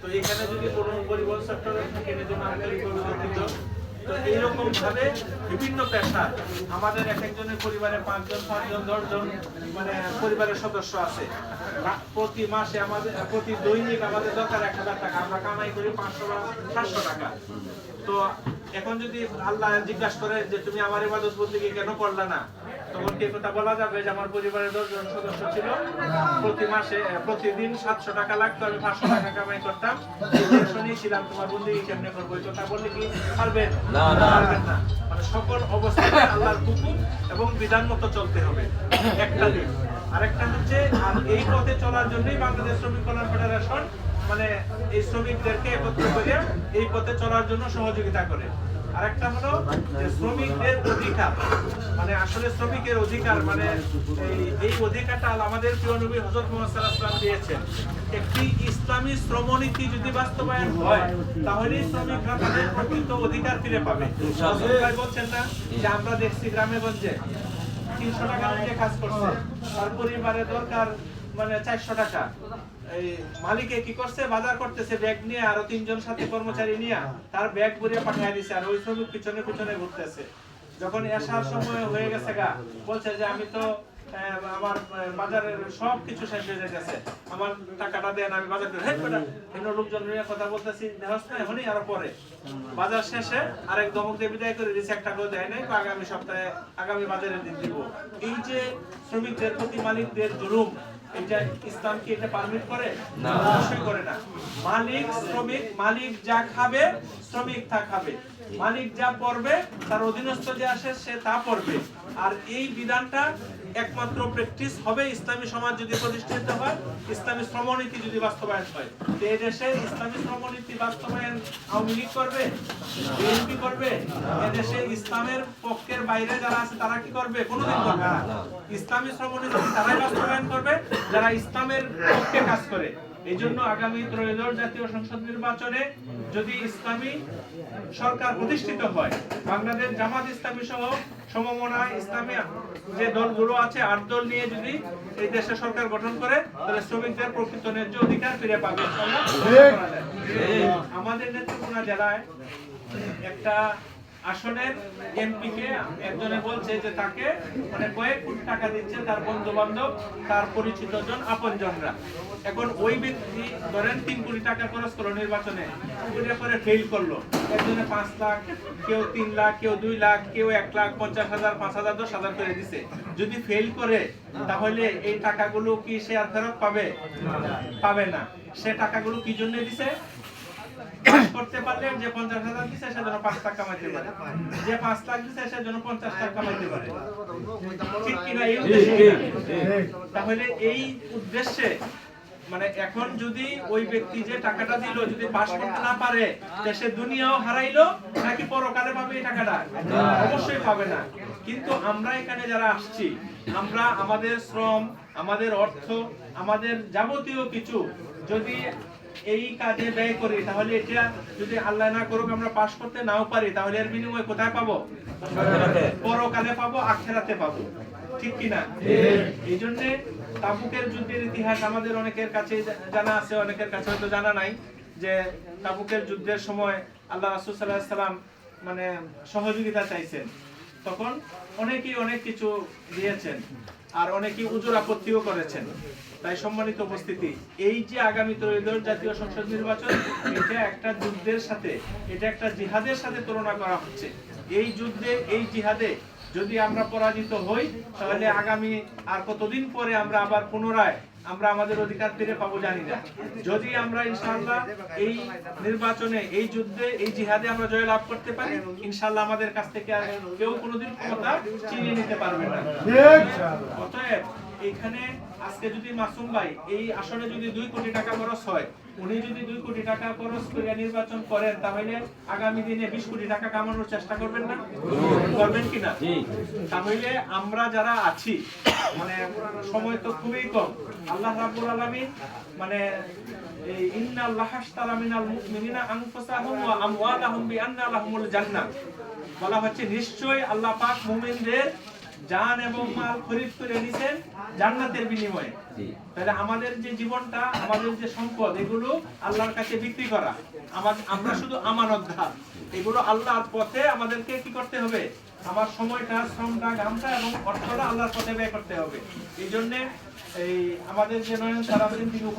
তো এখানে যদি কোনো পরিবহন সেক্টরে থাকে যদি আঞ্চলিকভাবে গঠিত, তো এইরকম ভাবে বিভিন্ন পেশা আমাদের এক একজনের পরিবারে 5 জন 7 জন 10 জন মানে পরিবারের সদস্য আছে। প্রতি মাসে আমাদের প্রতি দৈনিক আমাদের দরকার 1000 টাকা, আমরা কামাই করি 500 বা 700 টাকা। তো এখন যদি আল্লাহ জিজ্ঞাসা করে যে তুমি আমার ইবাদত বন্দেগী কেন করলা না, তখন কি কথা বলা যাবে যে আমার পরিবারের 10 জন সদস্য ছিল, প্রতি মাসে প্রতিদিন 700 টাকা লাগতো, আমি 500 টাকা কামাই করতাম, শুনেছিলাম তোমার বন্দেগী কেমনে করবো, এই কথা বললে কি পারবেন? না, পারবেন না। মানে সকল অবস্থায় আল্লাহর হুকুম এবং বিধান মতো চলতে হবে, একটা দিক। আরেকটা হচ্ছে আর এই পথে চলার জন্যই বাংলাদেশ শ্রমিক কল্যাণ ফেডারেশন মানে এই শ্রমিকদেরকে একত্র করে এই পথে চলার জন্য সহযোগিতা করে। আরেকটা হলো যে শ্রমিকদের অধিকার, মানে আসলে শ্রমিকের অধিকার মানে এই অধিকারটা আমাদের প্রিয় নবী হযরত মুহাম্মদ সাল্লাল্লাহু আলাইহি ওয়াসাল্লাম দিয়েছেন। একটি ইসলামী শ্রমনীতি যদি বাস্তবায়ন হয় তাহলে শ্রমিকরা তাদের প্রকৃত অধিকার ফিরে পাবে। ভাই বলছেন না যে আমরা দেখছি গ্রামে গঞ্জে 300 টাকা দিয়ে কাজ করছে, তার পরিবারে দরকার মানে 400 টাকা। এই মালিকে কি করছে, বাজার করতেছে ব্যাগ নিয়ে, আরো 3 জন সাথে কর্মচারী নিয়ে তার ব্যাগ ভরে পাঠিয়ে দিছে, আর ওই শ্রমিক পিছনে পিছনে ঘুরতেছে। যখন আসার সময় হয়ে গেছে গা, বলছে যে আমি তো আমার বাজারের সব কিছু শেষ হয়ে যাচ্ছে, আমার টাকাটা দেন, আমি বাজার করে লোকজন নিয়ে কথা বলতেছি, এখনই আরো পরে বাজার শেষে আরেক দমক দিয়ে বিদায় করে দিচ্ছে, একটা করে দেয় নাই, আগামী সপ্তাহে আগামী বাজারে দিন দিব। এই যে শ্রমিকদের প্রতি মালিকদের জুলুম, এটা ইসলাম কি এটা পারমিট করে? না, অবশ্যই করে না। মালিক শ্রমিক, মালিক যা খাবে শ্রমিক তা খাবে, মালিক যা পড়বে তার অধীনস্থ যে আসে সে তা পড়বে। আর এই বিধানটা একমাত্র প্র্যাকটিস হবে ইসলামী সমাজ যদি প্রতিষ্ঠিত হয়, ইসলামী শ্রমনীতি যদি বাস্তবায়ন হয়। এই দেশে ইসলামী শ্রমনীতি বাস্তবায়ন আওয়ামী লীগ করবে, বিএনপি করবে? এদেশে ইসলামের পক্ষের বাইরে যারা আছে তারা কি করবে? কোনোদিন করবে না। ইসলামী শ্রমনীতি তারাই বাস্তবায়ন করবে যারা ইসলামের পক্ষে কাজ করে। এই জন্য আগামী ত্রয়োদশ জাতীয় সংসদ নির্বাচনে যদি ইসলামী সরকার প্রতিষ্ঠিত হয়, বাংলাদেশ জামাত ইসলামী সহ সমমনা ইসলামী যে দলগুলো আছে 8 দল নিয়ে যদি এই দেশে সরকার গঠন করে, তাহলে শ্রমিকদের প্রকৃত ন্যায্য অধিকার ফিরে পাবে। আমাদের নেত্রকোনা জেলায় একটা আসনের এমপি কে একজনে বলছে যে তাকে মানে কয়েক কোটি টাকা দিচ্ছে তার বন্ধু বান্ধব, তার পরিচিত জন, আপনজনরা। এখন ওই ব্যক্তি ধরেন 3 কোটি টাকা খরচ করলো নির্বাচনে, ওইটা করে ফেল করলো। একজনে 5 লাখ, কেউ 3 লাখ, কেউ 2 লাখ, কেউ 1,50,000, 5,000, 10,000 করে দিছে। যদি ফেল করে তাহলে এই টাকাগুলো কি সে আর ফেরত পাবে? পাবে না। সে টাকাগুলো কি জন্য দিছে? করতে পারলেন যে 50,000 দিছে সেজন্য 5 লাখ কামাইতে পারে, যে 5 লাখ দিছে সেজন্য 50 লাখ কামাইতে পারে, ঠিক কি না? এই উদ্দেশ্যে, তাহলে এই উদ্দেশ্যে মানে এখন যদি ওই ব্যক্তি যে টাকাটা দিল যদি পাস করতে না পারে, সে দুনিয়াও হারাইলো নাকি পরকালে পাবে এই টাকাটা? অবশ্যই পাবে না। কিন্তু আমরা এখানে যারা আসছি, আমরা আমাদের শ্রম, আমাদের অর্থ, আমাদের যাবতীয় কিছু যদি এই কাজে ব্যয় করি, তাহলে এটা যদি আল্লাহ না করুক আমরা পাস করতে নাও পারি, তাহলে এর বিনিময়ে কোথায় পাবো? পরকালে পাবো, আখিরাতে পাবো, ঠিক কিনা? এই জন্য তাবুকের যুদ্ধের ইতিহাস আমাদের অনেকের কাছে জানা আছে, অনেকের কাছে হয়তো জানা নাই যে তাবুকের যুদ্ধের সময় আল্লাহ রাসূল সাল্লাল্লাহু আলাইহি ওয়াসাল্লাম মানে সহযোগিতা চাইছেন, তখন অনেকেই অনেক কিছু দিয়েছেন, আর অনেকেই উজুর আপত্তিও করেছেন। তাই সম্মানিত উপস্থিতি, এই যে আগামী ত্রয়োদশ জাতীয় সংসদ নির্বাচন, এটা একটা যুদ্ধের সাথে, এটা একটা জিহাদের সাথে তুলনা করা হচ্ছে। এই যুদ্ধে, এই জিহাদে যদি আমরা পরাজিত হই, তাহলে আগামী আর কতদিন পরে আমরা আবার পুনরায় আমরা আমাদের অধিকার ফিরে পাবো জানি না। যদি আমরা ইনশাআল্লাহ এই নির্বাচনে, এই যুদ্ধে, এই জিহাদে আমরা জয় লাভ করতে পারি, ইনশাআল্লাহ আমাদের কাছ থেকে আর কেউ কোনোদিন ক্ষমতা চিনিয়ে নিতে পারবে না। অতএব এখানে আজকে যদি মাসুম ভাই এই আসনে যদি 2 কোটি টাকা খরচ হয়, উনি যদি 2 কোটি টাকা খরচ করে নির্বাচন করেন, তাহলে আগামী দিনে 20 কোটি টাকা কামানোর চেষ্টা করবেন না? করবেন কিনা? তাহলে আমরা যারা আছি, মানে সময় তো খুবই কম, আল্লাহ রাব্বুল আলামিন মানে ইন্নাল্লাহা আশতারা মিনাল মুমিনিনা আনফুসাহুম ওয়া আমওয়ালাহুম বিআন্না লাহুমুল জান্নাহ বলা হচ্ছে, নিশ্চয়ই আল্লাহ পাক মুমিনদের জান এবং মাল খরিদ করে নিছেন জান্নাতের বিনিময়ে। তাহলে আমাদের যে জীবনটা, আমাদের যে সম্পদ, এগুলো আল্লাহর কাছে বিক্রি করা, আমরা শুধু আমানতদার। এগুলো আল্লাহর পথে আমাদেরকে কি করতে হবে? আমার সময়টা, শ্রমটা, ঘামটা এবং অর্থটা আল্লাহর পথে ব্যয় করতে হবে। এই জন্য আমাদের যে নয়ন সারাদিন তিনি